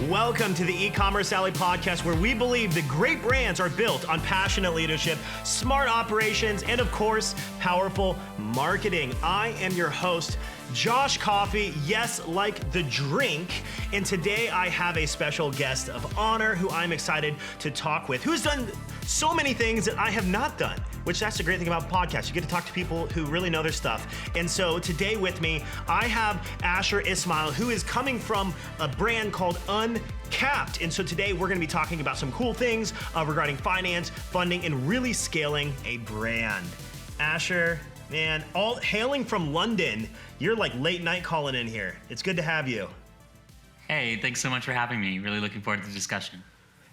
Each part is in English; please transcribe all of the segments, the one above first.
Welcome to the Ecommerce Alley podcast, where we believe that great brands are built on passionate leadership, smart operations, and of course, powerful marketing. I am your host, Josh Coffee, yes, like the drink. And today I have a special guest of honor who I'm excited to talk with, who's done so many things that I have not done, which that's the great thing about podcasts. You get to talk to people who really know their stuff. And so today with me, I have Asher Ismail, who is coming from a brand called Uncapped. And so today we're gonna be talking about some cool things regarding finance, funding, and really scaling a brand. Asher, man, all hailing from London, you're like late night calling in here. It's good to have you. Hey, thanks so much for having me. Really looking forward to the discussion.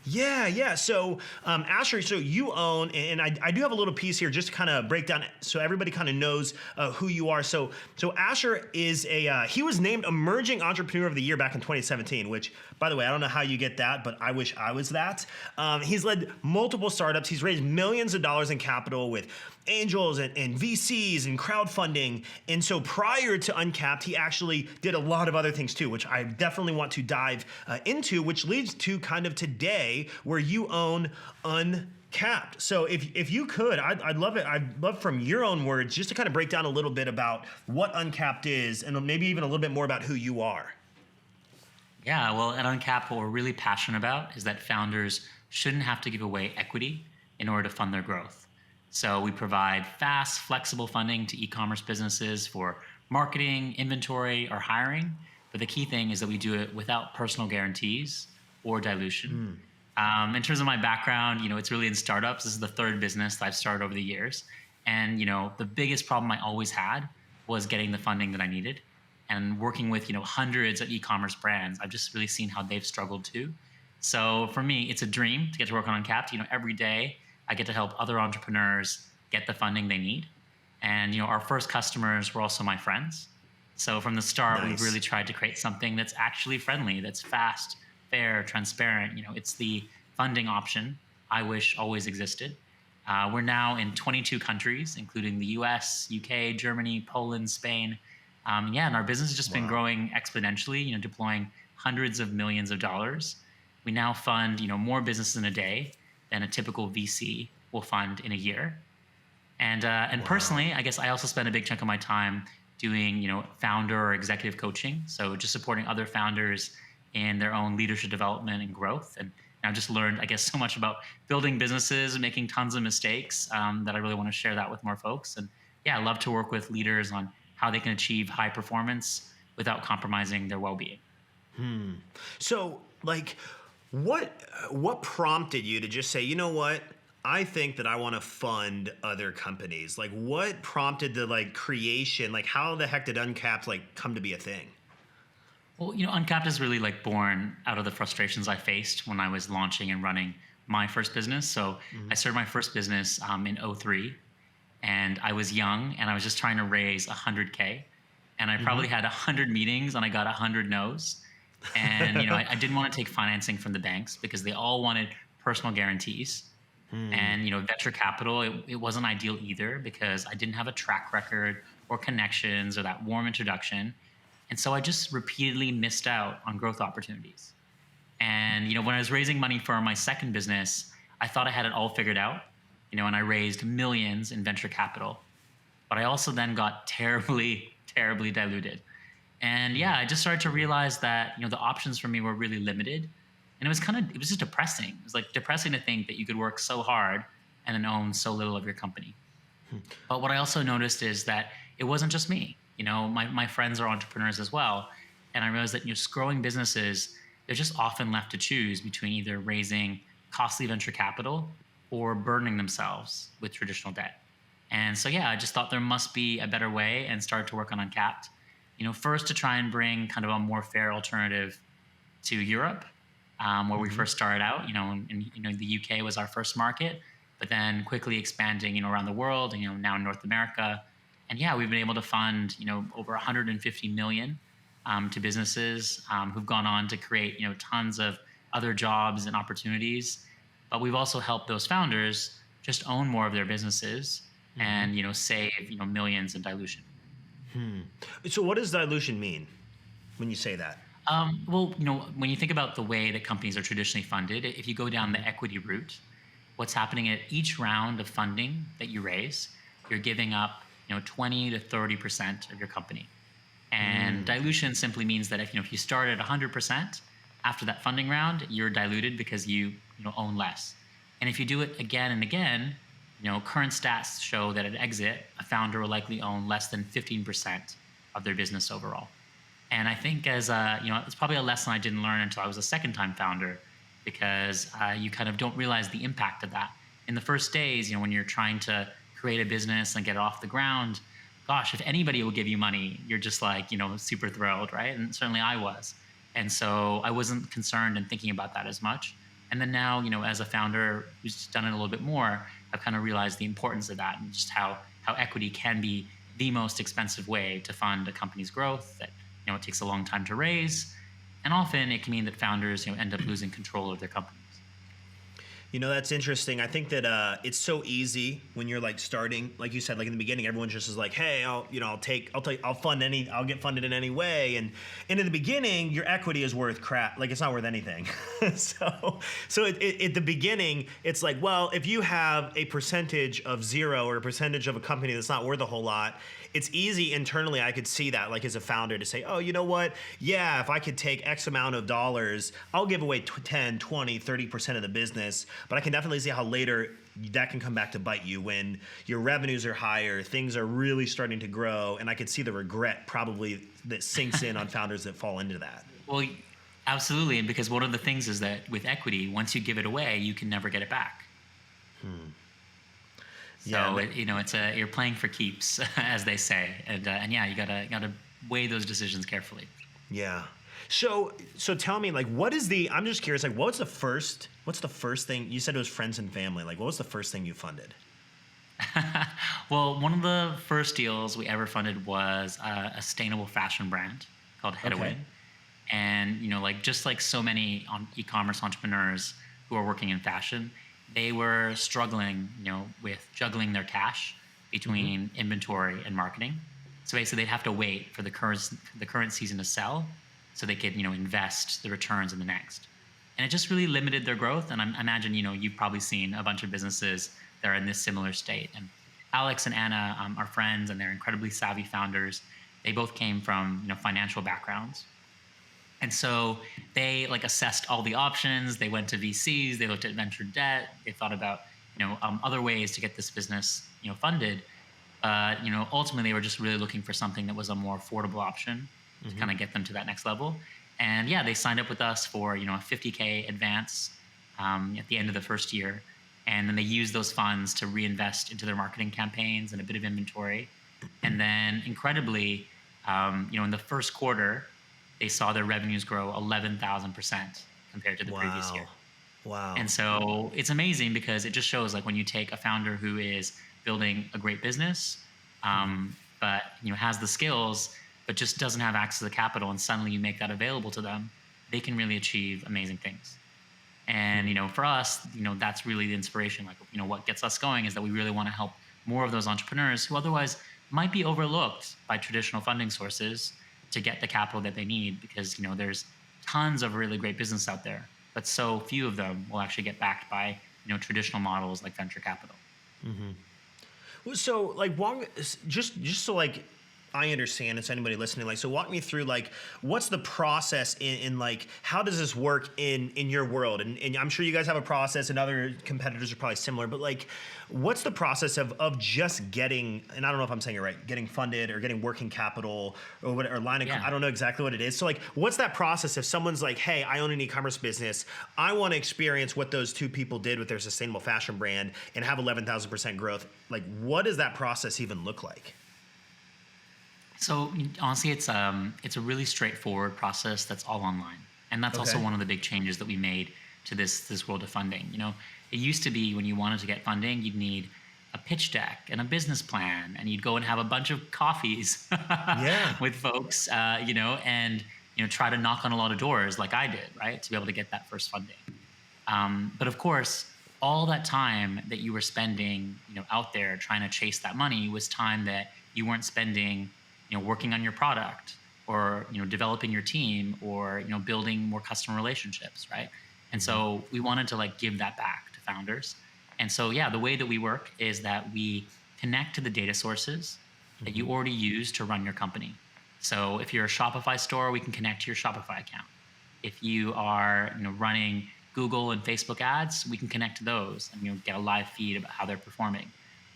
Yeah. So, Asher, so you own, and I do have a little piece here just to kind of break down so everybody kind of knows who you are. So Asher is he was named Emerging Entrepreneur of the Year back in 2017, which, by the way, I don't know how you get that, but I wish I was that. He's led multiple startups. He's raised millions of dollars in capital with angels and VCs and crowdfunding. And so prior to Uncapped, he actually did a lot of other things too, which I definitely want to dive into, which leads to kind of today where you own Uncapped. So if you could, I'd love it. I'd love from your own words just to kind of break down a little bit about what Uncapped is and maybe even a little bit more about who you are. Yeah, well, at Uncapped, what we're really passionate about is that founders shouldn't have to give away equity in order to fund their growth. So we provide fast, flexible funding to e-commerce businesses for marketing, inventory, or hiring. But the key thing is that we do it without personal guarantees or dilution. In terms of my background, it's really in startups. This is the third business that I've started over the years. And, the biggest problem I always had was getting the funding that I needed. And working with, hundreds of e-commerce brands, I've just really seen how they've struggled too. So for me, it's a dream to get to work on Uncapped. Every day I get to help other entrepreneurs get the funding they need. And, our first customers were also my friends. So from the start, Nice. We've really tried to create something that's actually friendly, that's fast, fair, transparent. It's the funding option I wish always existed. We're now in 22 countries, including the US, UK, Germany, Poland, Spain. And our business has just been growing exponentially, deploying hundreds of millions of dollars. We now fund, more businesses in a day than a typical VC will fund in a year. And personally, I guess I also spend a big chunk of my time doing, founder or executive coaching. So just supporting other founders in their own leadership development and growth. And I've just learned, I guess, so much about building businesses and making tons of mistakes that I really want to share that with more folks. And I love to work with leaders on how they can achieve high performance without compromising their well-being. So, what prompted you to just say, you know what? I think that I want to fund other companies. What prompted the creation? How the heck did Uncapped come to be a thing? Well, Uncapped is really born out of the frustrations I faced when I was launching and running my first business. So I started my first business in 2003, and I was young and I was just trying to raise 100K, and I probably had 100 meetings and I got 100 no's. And I didn't want to take financing from the banks because they all wanted personal guarantees. And venture capital, it wasn't ideal either because I didn't have a track record or connections or that warm introduction. And so I just repeatedly missed out on growth opportunities. And when I was raising money for my second business, I thought I had it all figured out, and I raised millions in venture capital. But I also then got terribly, terribly diluted. And I just started to realize that, the options for me were really limited. And it was just depressing. It was depressing to think that you could work so hard and then own so little of your company. But what I also noticed is that it wasn't just me. My friends are entrepreneurs as well. And I realized that, growing businesses, they're just often left to choose between either raising costly venture capital or burdening themselves with traditional debt. And so, I just thought there must be a better way and started to work on Uncapped. First to try and bring kind of a more fair alternative to Europe, where we first started out. The UK was our first market, but then quickly expanding, around the world, and now in North America. And we've been able to fund, over 150 million to businesses who've gone on to create, tons of other jobs and opportunities. But we've also helped those founders just own more of their businesses and, save, millions in dilution. So what does dilution mean when you say that? Well, when you think about the way that companies are traditionally funded, if you go down the equity route, what's happening at each round of funding that you raise, you're giving up, 20 to 30% of your company. And Mm. dilution simply means that if you start at 100% after that funding round, you're diluted because you own less. And if you do it again and again, current stats show that at exit, a founder will likely own less than 15% of their business overall. And I think it's probably a lesson I didn't learn until I was a second time founder, because you kind of don't realize the impact of that. In the first days, when you're trying to create a business and get it off the ground, gosh, if anybody will give you money, you're just like, super thrilled, right? And certainly I was. And so I wasn't concerned and thinking about that as much. And then now, as a founder who's done it a little bit more, I've kind of realized the importance of that, and just how equity can be the most expensive way to fund a company's growth, that it takes a long time to raise, and often it can mean that founders end up losing control of their companies. That's interesting. I think that it's so easy when you're like starting, like you said, like in the beginning, everyone just is like, "Hey, I'll get funded in any way." And in the beginning, your equity is worth crap. Like it's not worth anything. so at the beginning, it's like, well, if you have a percentage of zero or a percentage of a company that's not worth a whole lot, it's easy internally. I could see that, like as a founder, to say, oh, you know what? Yeah, if I could take X amount of dollars, I'll give away 10, 20, 30% of the business. But I can definitely see how later that can come back to bite you when your revenues are higher, things are really starting to grow. And I could see the regret probably that sinks in on founders that fall into that. Well, absolutely. And because one of the things is that with equity, once you give it away, you can never get it back. So Yeah, you're playing for keeps, as they say, and yeah, you gotta weigh those decisions carefully. yeah. So tell me, like, I'm just curious, like, what's the first thing you said? It was friends and family. Like, what was the first thing you funded? Well, one of the first deals we ever funded was a sustainable fashion brand called Headaway. Okay. And just like so many e-commerce entrepreneurs who are working in fashion, they were struggling, with juggling their cash between inventory and marketing. So basically, they'd have to wait for the current season to sell, so they could invest the returns in the next. And it just really limited their growth. And I imagine you've probably seen a bunch of businesses that are in this similar state. And Alex and Anna are friends, and they're incredibly savvy founders. They both came from financial backgrounds. And so they assessed all the options. They went to VCs. They looked at venture debt. They thought about other ways to get this business funded. But ultimately they were just really looking for something that was a more affordable option to kind of get them to that next level. And yeah, they signed up with us for a $50K advance at the end of the first year, and then they used those funds to reinvest into their marketing campaigns and a bit of inventory. And then incredibly, in the first quarter, they saw their revenues grow 11,000% compared to the previous year. Wow. And so it's amazing, because it just shows, like, when you take a founder who is building a great business, but has the skills, but just doesn't have access to the capital, and suddenly you make that available to them, they can really achieve amazing things. And for us, that's really the inspiration. Like, what gets us going is that we really want to help more of those entrepreneurs who otherwise might be overlooked by traditional funding sources to get the capital that they need, because there's tons of really great business out there, but so few of them will actually get backed by traditional models like venture capital. So like just so like I understand, and so anybody listening, like, so walk me through, like, what's the process in like, how does this work in your world? And I'm sure you guys have a process, and other competitors are probably similar, but like, what's the process of just getting, and I don't know if I'm saying it right, getting funded or getting working capital or what, or line of, Yeah. I don't know exactly what it is. So like, what's that process if someone's like, hey, I own an e-commerce business, I want to experience what those two people did with their sustainable fashion brand and have 11,000% growth. Like, what does that process even look like? So honestly, it's a really straightforward process that's all online, and that's also Okay. one of the big changes that we made to this world of funding. It used to be when you wanted to get funding, you'd need a pitch deck and a business plan, and you'd go and have a bunch of coffees Yeah. with folks, and try to knock on a lot of doors, like I did, right, to be able to get that first funding. But of course, all that time that you were spending, out there trying to chase that money was time that you weren't spending, working on your product, or developing your team, or building more customer relationships, right? And so we wanted to like give that back to founders. And so yeah, the way that we work is that we connect to the data sources that you already use to run your company. So if you're a Shopify store, we can connect to your Shopify account. If you are running Google and Facebook ads, we can connect to those and get a live feed about how they're performing.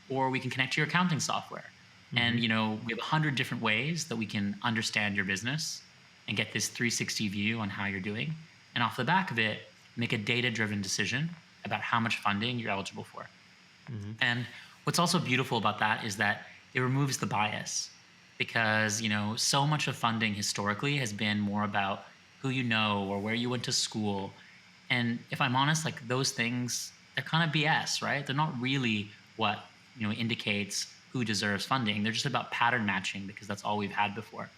Or we can connect to your accounting software. And we have 100 different ways that we can understand your business and get this 360 view on how you're doing. And off the back of it, make a data-driven decision about how much funding you're eligible for. And what's also beautiful about that is that it removes the bias, because so much of funding historically has been more about who you know or where you went to school. And if I'm honest, like those things, they're kind of BS, right? They're not really what indicates who deserves funding. They're just about pattern matching, because that's all we've had before.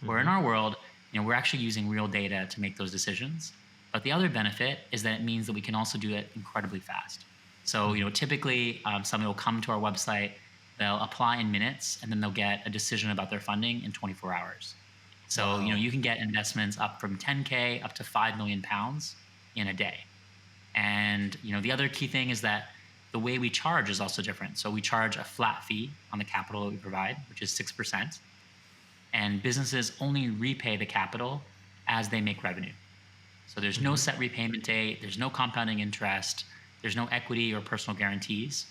Where in our world, we're actually using real data to make those decisions. But the other benefit is that it means that we can also do it incredibly fast. So typically somebody will come to our website, they'll apply in minutes, and then they'll get a decision about their funding in 24 hours. So you can get investments up from 10K up to 5 million pounds in a day. And the other key thing is that the way we charge is also different. So we charge a flat fee on the capital that we provide, which is 6%. And businesses only repay the capital as they make revenue. So there's no set repayment date, there's no compounding interest, there's no equity or personal guarantees.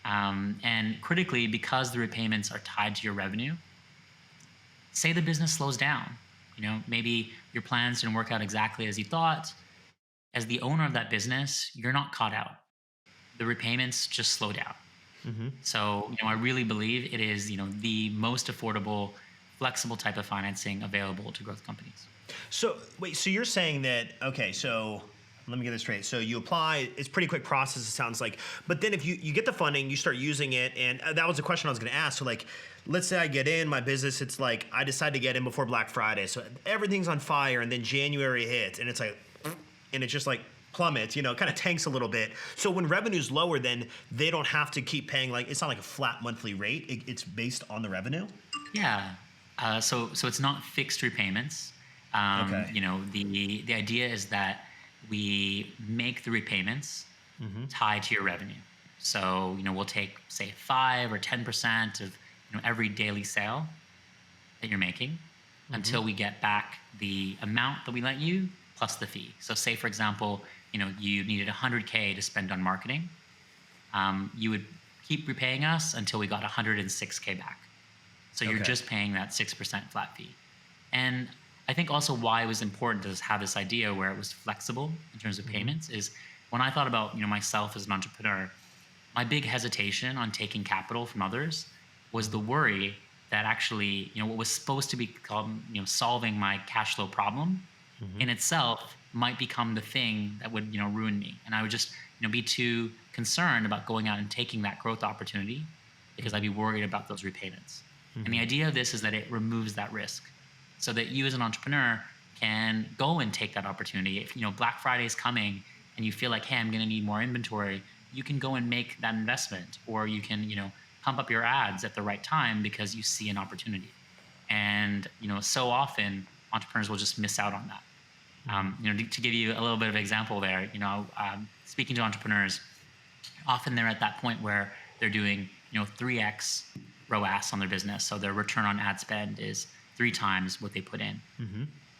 And critically, because the repayments are tied to your revenue, say the business slows down, maybe your plans didn't work out exactly as you thought. As the owner of that business, you're not caught out. The repayments just slow down. So, I really believe it is, the most affordable, flexible type of financing available to growth companies. So wait, so you're saying that, okay, so let me get this straight. So you apply, it's a pretty quick process, it sounds like. But then if you get the funding, you start using it, and that was a question I was going to ask. So like, let's say I get in my business, it's like I decide to get in before Black Friday. So everything's on fire, and then January hits, and it's like, and it's just like plummets, kind of tanks a little bit. So when revenue's lower, then they don't have to keep paying, like, it's not like a flat monthly rate. It's based on the revenue? Yeah. So it's not fixed repayments. Okay. The idea is that we make the repayments tied to your revenue. So, we'll take, say, 5 or 10% of every daily sale that you're making until we get back the amount that we lent you plus the fee. So say, for example, you needed 100K to spend on marketing. You would keep repaying us until we got 106K back. So you're just paying that 6% flat fee. And I think also why it was important to have this idea where it was flexible in terms of payments is when I thought about myself as an entrepreneur, my big hesitation on taking capital from others was the worry that actually what was supposed to be called solving my cash flow problem in itself might become the thing that would ruin me, and I would just be too concerned about going out and taking that growth opportunity because I'd be worried about those repayments. And the idea of this is that it removes that risk, so that you as an entrepreneur can go and take that opportunity. If Black Friday is coming and you feel like, hey, I'm going to need more inventory, you can go and make that investment, or you can pump up your ads at the right time because you see an opportunity. And so often entrepreneurs will just miss out on that. To give you a little bit of example there, speaking to entrepreneurs, often they're at that point where they're doing 3x ROAS on their business, so their return on ad spend is 3 times what they put in.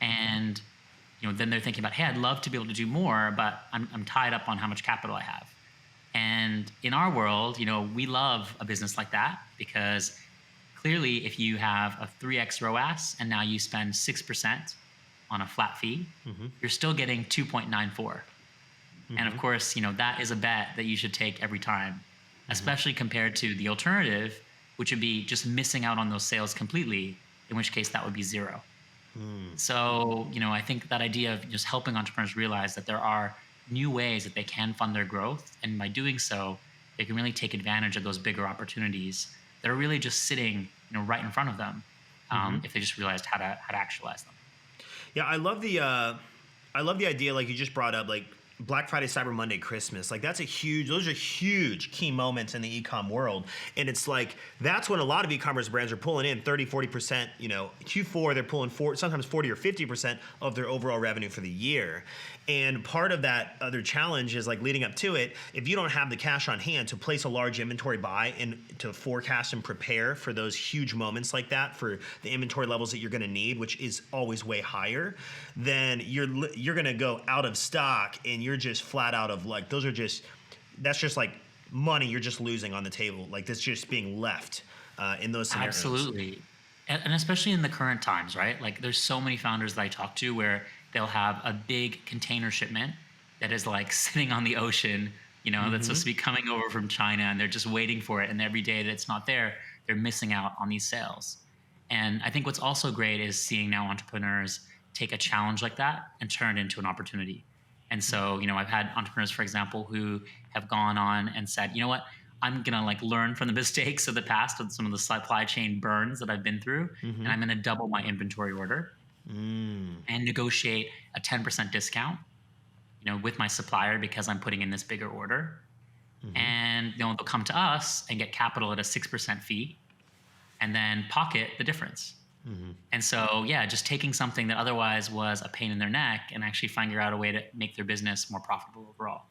And then they're thinking about, hey, I'd love to be able to do more, but I'm tied up on how much capital I have. And in our world, we love a business like that, because clearly if you have a 3x ROAS and now you spend 6% on a flat fee, you're still getting 2.94. And of course, that is a bet that you should take every time, especially compared to the alternative, which would be just missing out on those sales completely, in which case that would be 0. So, I think that idea of just helping entrepreneurs realize that there are new ways that they can fund their growth, and by doing so, they can really take advantage of those bigger opportunities that are really just sitting, right in front of them, if they just realized how to actualize them. Yeah, I love the idea, like you just brought up, like Black Friday, Cyber Monday, Christmas, like those are huge key moments in the e-com world. And it's like, that's when a lot of e-commerce brands are pulling in 30, 40%, Q4, they're pulling sometimes 40 or 50% of their overall revenue for the year. And part of that other challenge is like leading up to it, if you don't have the cash on hand to place a large inventory buy and to forecast and prepare for those huge moments like that, for the inventory levels that you're going to need, which is always way higher, then you're going to go out of stock, and you're just flat out of like, that's just like money you're just losing on the table. Like that's just being left in those scenarios. Absolutely. And especially in the current times, right? Like there's so many founders that I talk to where they'll have a big container shipment that is like sitting on the ocean, that's supposed to be coming over from China, and they're just waiting for it. And every day that it's not there, they're missing out on these sales. And I think what's also great is seeing now entrepreneurs take a challenge like that and turn it into an opportunity. And so, I've had entrepreneurs, for example, who have gone on and said, you know what, I'm going to like learn from the mistakes of the past with some of the supply chain burns that I've been through, and I'm going to double my inventory order and negotiate a 10% discount, with my supplier because I'm putting in this bigger order. And they'll come to us and get capital at a 6% fee and then pocket the difference. And so, just taking something that otherwise was a pain in their neck and actually finding out a way to make their business more profitable overall.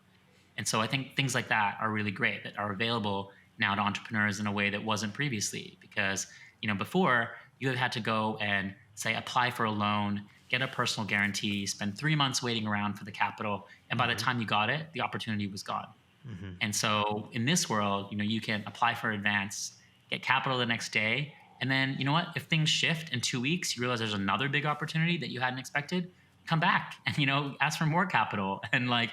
And so I think things like that are really great, that are available now to entrepreneurs in a way that wasn't previously. Because, before you had to go and say, apply for a loan, get a personal guarantee, spend 3 months waiting around for the capital. And by the time you got it, the opportunity was gone. And so in this world, you can apply for advance, get capital the next day. And then, if things shift in 2 weeks, you realize there's another big opportunity that you hadn't expected, come back and, ask for more capital. And like,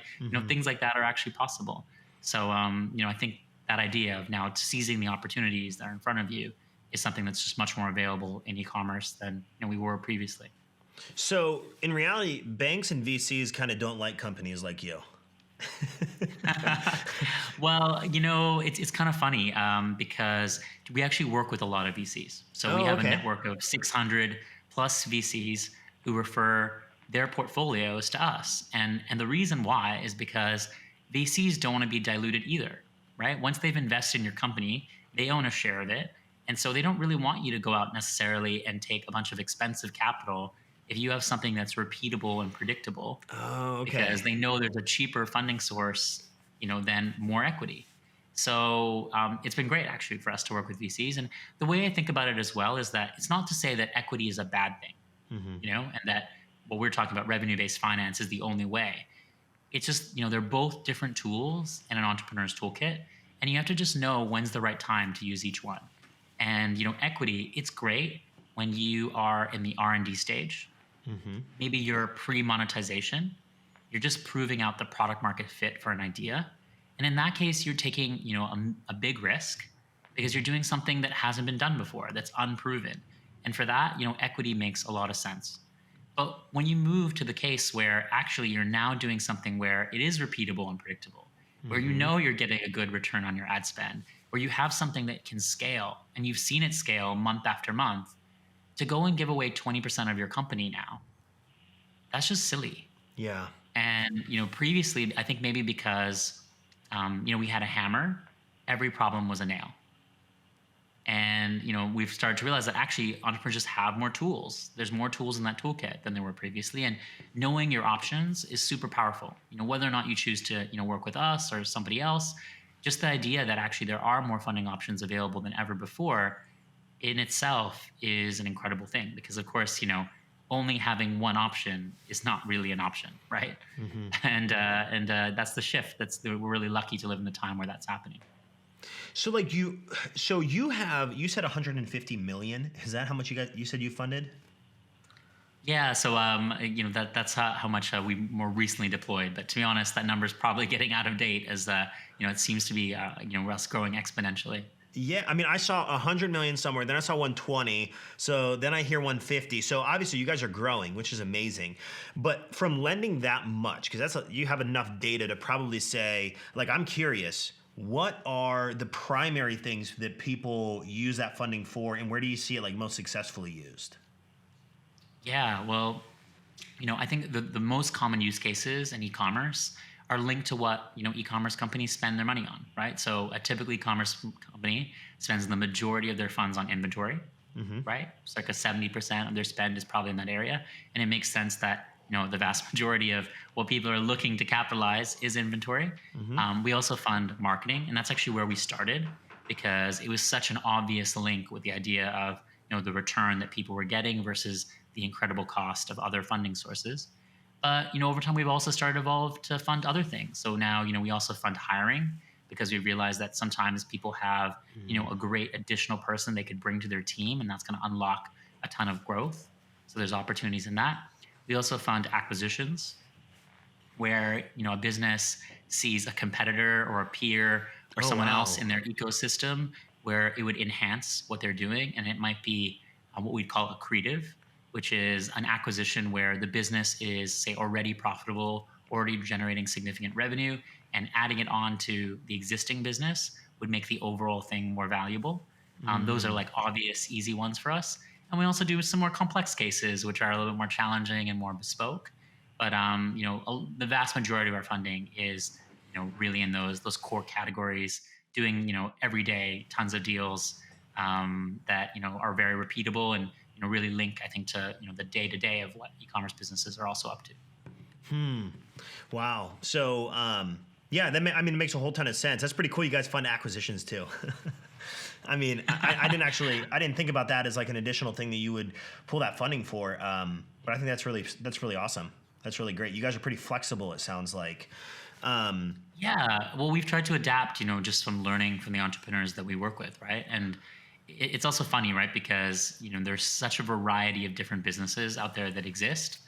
things like that are actually possible. So, I think that idea of now seizing the opportunities that are in front of you is something that's just much more available in e-commerce than we were previously. So in reality, banks and VCs kind of don't like companies like you. Well, it's kind of funny because we actually work with a lot of VCs. So we have a network of 600 plus VCs who refer their portfolios to us. And the reason why is because VCs don't want to be diluted either, right? Once they've invested in your company, they own a share of it. And so they don't really want you to go out necessarily and take a bunch of expensive capital if you have something that's repeatable and predictable. Because they know there's a cheaper funding source, than more equity. So it's been great actually for us to work with VCs. And the way I think about it as well is that it's not to say that equity is a bad thing, and that what we're talking about, revenue-based finance, is the only way. It's just, they're both different tools in an entrepreneur's toolkit, and you have to just know when's the right time to use each one. And, equity, it's great when you are in the R&D stage. Maybe you're pre-monetization. You're just proving out the product market fit for an idea. And in that case, you're taking, a big risk because you're doing something that hasn't been done before, that's unproven. And for that, equity makes a lot of sense. But when you move to the case where actually you're now doing something where it is repeatable and predictable, where you're getting a good return on your ad spend, where you have something that can scale and you've seen it scale month after month, to go and give away 20% of your company now, that's just silly. Yeah. And, previously, I think maybe because, we had a hammer, every problem was a nail. And, we've started to realize that actually entrepreneurs just have more tools. There's more tools in that toolkit than there were previously. And knowing your options is super powerful. Whether or not you choose to, work with us or somebody else, just the idea that actually there are more funding options available than ever before in itself is an incredible thing. Because, of course, only having one option is not really an option, right? And that's the shift. We're really lucky to live in the time where that's happening. So you said 150 million. Is that how much you said you funded? Yeah. So, that's how much we more recently deployed. But to be honest, that number is probably getting out of date as, it seems to be, us growing exponentially. Yeah, I mean, I saw 100 million somewhere, then I saw 120, so then I hear 150. So obviously you guys are growing, which is amazing. But from lending that much, because you have enough data to probably say, like, I'm curious, what are the primary things that people use that funding for, and where do you see it like most successfully used? Yeah, well, I think the most common use cases in e-commerce are linked to what, e-commerce companies spend their money on, right? So a typical e-commerce company spends the majority of their funds on inventory, right? It's like 70% of their spend is probably in that area. And it makes sense that, the vast majority of what people are looking to capitalize is inventory. We also fund marketing, and that's actually where we started because it was such an obvious link with the idea of, the return that people were getting versus the incredible cost of other funding sources. But, over time, we've also started to evolve to fund other things. So now, we also fund hiring because we realize that sometimes people have, a great additional person they could bring to their team, and that's going to unlock a ton of growth. So there's opportunities in that. We also fund acquisitions where, a business sees a competitor or a peer or someone else in their ecosystem where it would enhance what they're doing. And it might be what we'd call accretive, which is an acquisition where the business is, say, already profitable, already generating significant revenue, and adding it on to the existing business would make the overall thing more valuable. Those are like obvious, easy ones for us. And we also do some more complex cases, which are a little bit more challenging and more bespoke. But the vast majority of our funding is, really in those core categories, doing, every day tons of deals that, are very repeatable and, really link, I think, to, the day-to-day of what e-commerce businesses are also up to. Wow. So, yeah, it makes a whole ton of sense. That's pretty cool. You guys fund acquisitions too. I didn't think about that as like an additional thing that you would pull that funding for. But I think that's really awesome. That's really great. You guys are pretty flexible, it sounds like. Yeah. Well, we've tried to adapt, just from learning from the entrepreneurs that we work with, right? And it's also funny, right? Because, there's such a variety of different businesses out there that exist,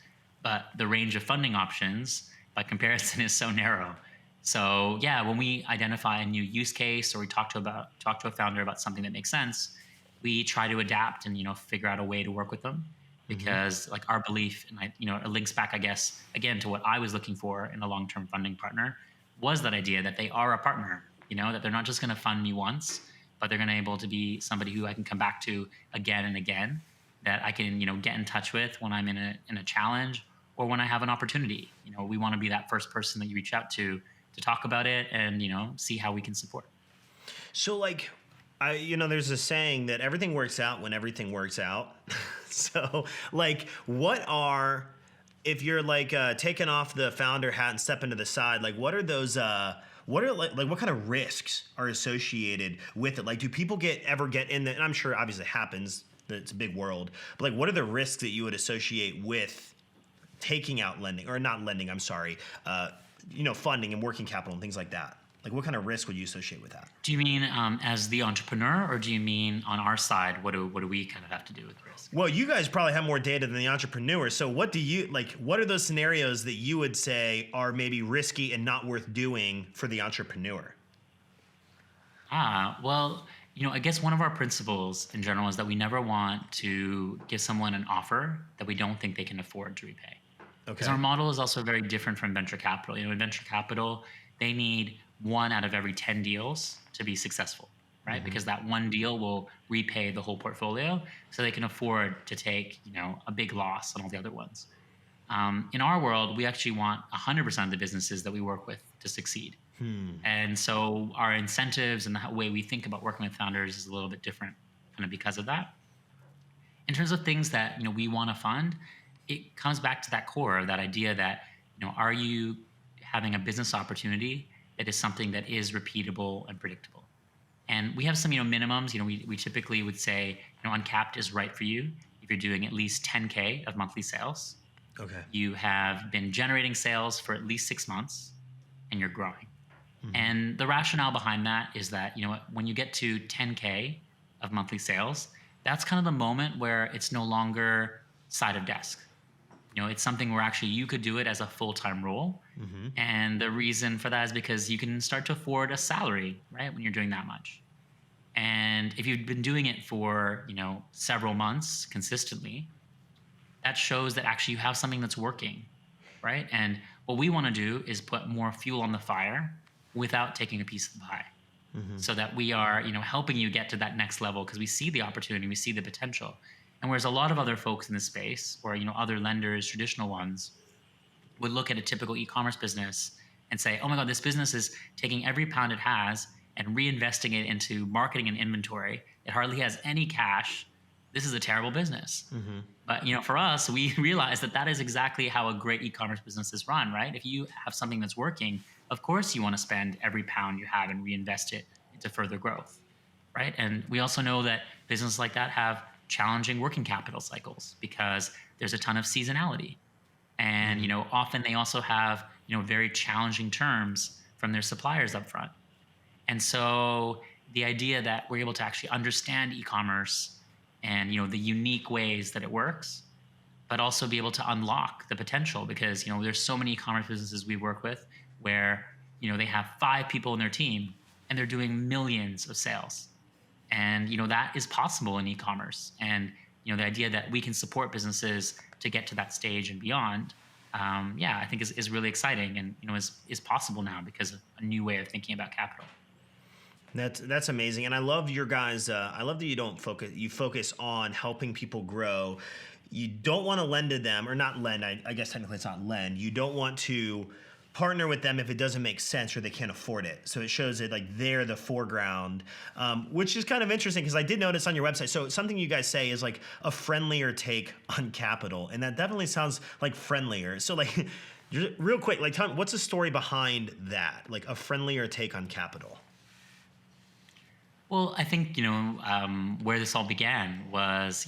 but the range of funding options by comparison is so narrow. So yeah, when we identify a new use case or we talk to a founder about something that makes sense, we try to adapt and, figure out a way to work with them because like our belief, and it links back, I guess, again, to what I was looking for in a long-term funding partner was that idea that they are a partner, that they're not just going to fund me once, but they're going to be able to be somebody who I can come back to again and again, that I can, get in touch with when I'm in a challenge or when I have an opportunity. We want to be that first person that you reach out to talk about it and, see how we can support. So like, there's a saying that everything works out when everything works out. So like, if you're like taking off the founder hat and stepping to the side, like what are those, what kind of risks are associated with it? Like, do people ever get in the, and I'm sure obviously it happens, it's a big world, but like, what are the risks that you would associate with taking out lending or not lending? I'm sorry. Funding and working capital and things like that. Like what kind of risk would you associate with that? Do you mean as the entrepreneur or do you mean on our side, what do we kind of have to do with risk? Well, you guys probably have more data than the entrepreneur. So what are those scenarios that you would say are maybe risky and not worth doing for the entrepreneur? Well, I guess one of our principles in general is that we never want to give someone an offer that we don't think they can afford to repay. Because our model is also very different from venture capital. In venture capital, they need 1 out of every 10 deals to be successful, right? Because that one deal will repay the whole portfolio, so they can afford to take, a big loss on all the other ones. In our world, we actually want 100% of the businesses that we work with to succeed. And so our incentives and the way we think about working with founders is a little bit different, kind of because of that. In terms of things that we want to fund, it comes back to that core of that idea that, are you having a business opportunity that is something that is repeatable and predictable? And we have some, minimums. We typically would say, Uncapped is right for you if you're doing at least 10K of monthly sales. Okay. You have been generating sales for at least 6 months and you're growing. And the rationale behind that is that, when you get to 10K of monthly sales, that's kind of the moment where it's no longer side of desk. It's something where actually you could do it as a full-time role. And the reason for that is because you can start to afford a salary, right, when you're doing that much. And if you've been doing it for, several months consistently, that shows that actually you have something that's working, right? And what we want to do is put more fuel on the fire without taking a piece of the pie. So that we are, helping you get to that next level because we see the opportunity, we see the potential. And whereas a lot of other folks in this space or, other lenders, traditional ones, would look at a typical e-commerce business and say, oh my God, this business is taking every pound it has and reinvesting it into marketing and inventory. It hardly has any cash. This is a terrible business. But for us, we realize that is exactly how a great e-commerce business is run, right? If you have something that's working, of course you want to spend every pound you have and reinvest it into further growth, right? And we also know that businesses like that have challenging working capital cycles because there's a ton of seasonality. And often they also have very challenging terms from their suppliers up front. And so the idea that we're able to actually understand e-commerce and the unique ways that it works, but also be able to unlock the potential, because there's so many e-commerce businesses we work with where they have 5 people in their team and they're doing millions of sales, and that is possible in e-commerce. And the idea that we can support businesses to get to that stage and beyond, I think is really exciting, and is possible now because of a new way of thinking about capital. That's amazing, and I love your guys. I love that you focus on helping people grow. You don't want to lend to them, or not lend. I guess technically it's not lend. You don't want to partner with them if it doesn't make sense or they can't afford it. So it shows that they're the foreground, which is kind of interesting because I did notice on your website. So something you guys say is like a friendlier take on capital, and that definitely sounds like Friendlier. So real quick, tell me, what's the story behind that? Like a friendlier take on capital. Well, I think, where this all began was,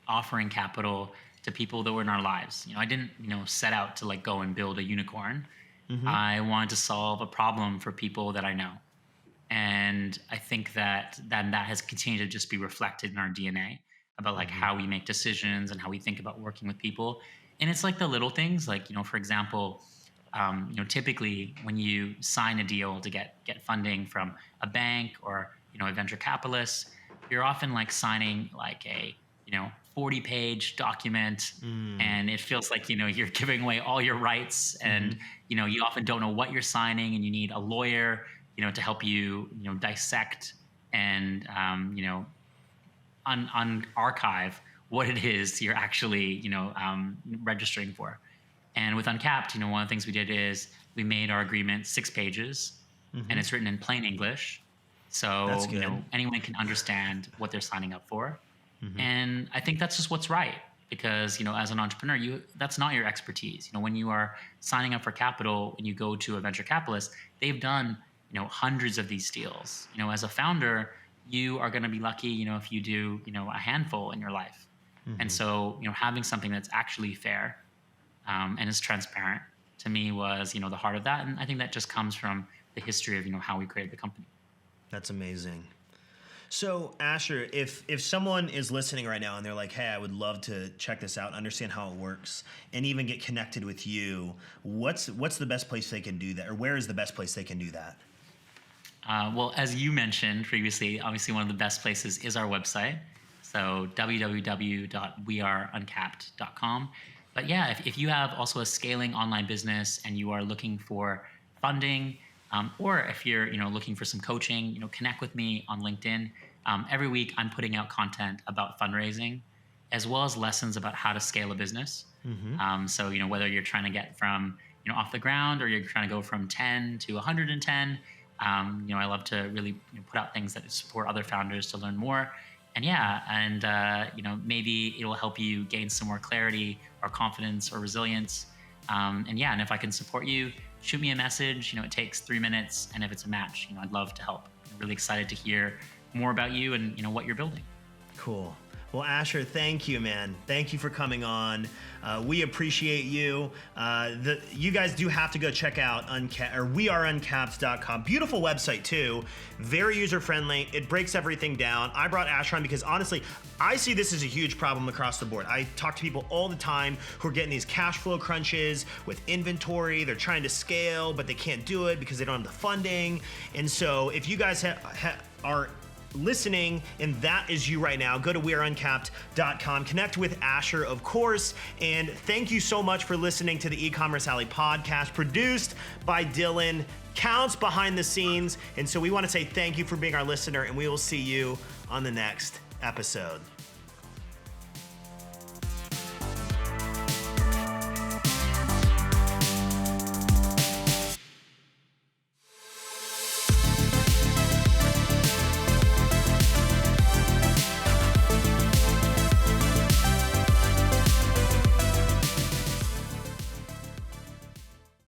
offering capital to people that were in our lives. I didn't, set out to go and build a unicorn. I wanted to solve a problem for people that I know. And I think that has continued to just be reflected in our DNA about how we make decisions and how we think about working with people. And it's the little things, for example, typically when you sign a deal to get funding from a bank or a venture capitalist, you're often signing a 40-page document, and it feels like you're giving away all your rights, and you often don't know what you're signing, and you need a lawyer to help you dissect and archive what it is you're actually registering for. And with Uncapped, one of the things we did is we made our agreement 6 pages, and it's written in plain English. So, anyone can understand what they're signing up for. And I think that's just what's right, because, as an entrepreneur, that's not your expertise. When you are signing up for capital and you go to a venture capitalist, they've done, hundreds of these deals. As a founder, you are going to be lucky, if you do, a handful in your life. And so, having something that's actually fair and is transparent, to me, was, the heart of that. And I think that just comes from the history of, how we created the company. That's amazing. So Asher, if someone is listening right now and they're like, hey, I would love to check this out, understand how it works, and even get connected with you, what's the best place they can do that? Or where is the best place they can do that? Well, as you mentioned previously, obviously one of the best places is our website. So www.weareuncapped.com. But yeah, if you have also a scaling online business and you are looking for funding, or if you're looking for some coaching, connect with me on LinkedIn. Every week I'm putting out content about fundraising, as well as lessons about how to scale a business. So whether you're trying to get from off the ground, or you're trying to go from 10 to 110, I love to really put out things that support other founders to learn more. And maybe it will help you gain some more clarity or confidence or resilience. And if I can support you, shoot me a message. It takes 3 minutes, and if it's a match, I'd love to help. I'm really excited to hear more about you and what you're building. Cool. Well, Asher, thank you, man. Thank you for coming on. We appreciate you. You guys do have to go check out weareuncapped.com. Beautiful website too. Very user-friendly. It breaks everything down. I brought Asher on because honestly, I see this as a huge problem across the board. I talk to people all the time who are getting these cash flow crunches with inventory. They're trying to scale, but they can't do it because they don't have the funding. And so if you guys are listening and that is you right now, go to weareuncapped.com, connect with Asher, of course, and thank you so much for listening to the E-Commerce Alley podcast, produced by Dylan, counts behind the scenes. And so we want to say thank you for being our listener, and we will see you on the next episode.